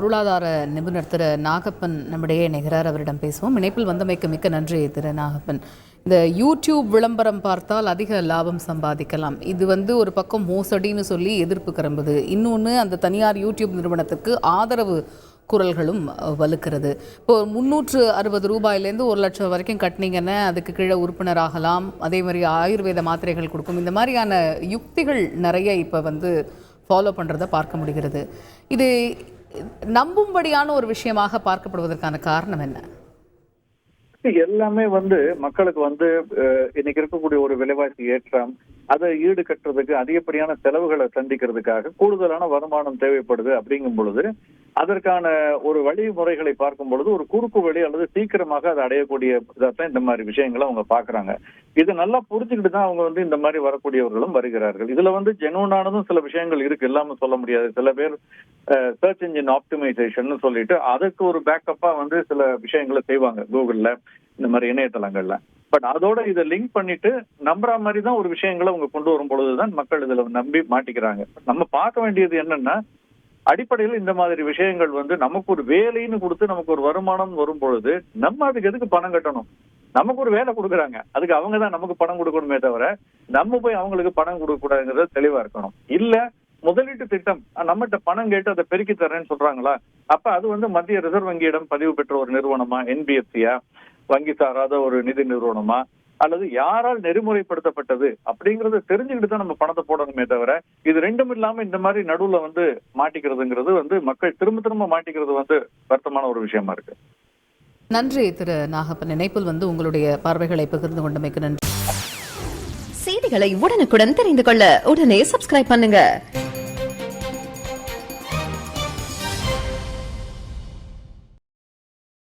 பொருளாதார நிபுணர் திரு நாகப்பன் நம்மிடையே இணைகிறார். அவரிடம் பேசுவோம். இணைப்பில் வந்தமைக்கு மிக்க நன்றி திரு நாகப்பன். இந்த யூடியூப் விளம்பரம் பார்த்தால் அதிக லாபம் சம்பாதிக்கலாம், இது ஒரு பக்கம் மோசடின்னு சொல்லி எதிர்ப்பு கிளம்புது. இன்னொன்று, அந்த தனியார் யூடியூப் நிறுவனத்துக்கு ஆதரவு குரல்களும் வலுக்கிறது. இப்போ 360 ரூபாயிலேருந்து 1 லட்சம் வரைக்கும் கட்டினீங்கன்னா அதுக்கு கீழே உறுப்பினர் ஆகலாம். அதே மாதிரி ஆயுர்வேத மாத்திரைகள் கொடுக்கும். இந்த மாதிரியான யுக்திகள் நிறைய இப்போ ஃபாலோ பண்ணுறதை பார்க்க முடிகிறது. இது நம்பும்படியான ஒரு விஷயமாக பார்க்கப்படுவதற்கான காரணம் என்ன? எல்லாமே மக்களுக்கு இன்னைக்கு இருக்கக்கூடிய ஒரு விலைவாசி ஏற்றம், அதை ஈடு கட்டுறதுக்கு அதிகப்படியான செலவுகளை சந்திக்கிறதுக்காக கூடுதலான வருமானம் தேவைப்படுது. அப்படிங்கும் பொழுது அதற்கான ஒரு வழிமுறைகளை பார்க்கும் பொழுது ஒரு குறுக்கு வழி அல்லது சீக்கிரமாக அதை அடையக்கூடிய இதான் இந்த மாதிரி விஷயங்களை அவங்க பாக்குறாங்க. இது நல்லா புரிஞ்சுக்கிட்டு தான் அவங்க இந்த மாதிரி வரக்கூடியவர்களும் வருகிறார்கள். இதுல ஜெனுவனானதும் சில விஷயங்கள் இருக்கு, எல்லாமே சொல்ல முடியாது. சில பேர் சர்ச் இன்ஜின் ஆப்டிமைசேஷன் சொல்லிட்டு அதுக்கு ஒரு பேக்கப்பா சில விஷயங்களை செய்வாங்க கூகுள்ல, இந்த மாதிரி இணையதளங்கள்ல. பட் அதோட இதை லிங்க் பண்ணிட்டு நம்புற மாதிரி தான் ஒரு விஷயங்களை அவங்க கொண்டு வரும் பொழுதுதான் மக்கள் இதுல நம்பி மாட்டிக்கிறாங்க. நம்ம பார்க்க வேண்டியது என்னன்னா, அடிப்படையில் இந்த மாதிரி விஷயங்கள் நமக்கு ஒரு வேலைன்னு கொடுத்து நமக்கு ஒரு வருமானம் வரும் பொழுது நம்ம அதுக்கு எதுக்கு பணம் கட்டணும்? நமக்கு ஒரு வேலை கொடுக்குறாங்க, அதுக்கு அவங்க தான் நமக்கு பணம் கொடுக்கணுமே தவிர நம்ம போய் அவங்களுக்கு பணம் கொடுக்க கூடாதுங்கிறத தெளிவா இருக்கணும். இல்ல முதலீட்டு திட்டம் நம்மகிட்ட பணம் கேட்டு அதை பெருக்கி தரேன்னு சொல்றாங்களா, அப்ப அது மத்திய ரிசர்வ் வங்கியிடம் பதிவு பெற்ற ஒரு நிறுவனமா, என்பிஎஃப்சியா, வங்கி சாராத ஒரு நிதி நிறுவனமா, அல்லது யாரால் நெறிமுறைப்படுத்தப்பட்டது அப்படிங்கறத தெரிஞ்சுக்கிட்டு தான் நம்ம பணத்தை போடணுமே தவிர இது ரெண்டும் இல்லாம இந்த மாதிரி நடுவுல மாட்டிக்கிறதுங்கிறது மக்கள் திரும்ப திரும்ப மாட்டிக்கிறது வருத்தமான ஒரு விஷயமா இருக்கு. நன்றி திரு நாகப்பன். இணைப்பில் உங்களுடைய பார்வைகளை பகிர்ந்து கொண்டமைக்கு நன்றி. செய்திகளை உடனுக்குடன் தெரிந்து கொள்ள உடனே சப்ஸ்கிரைப் பண்ணுங்க.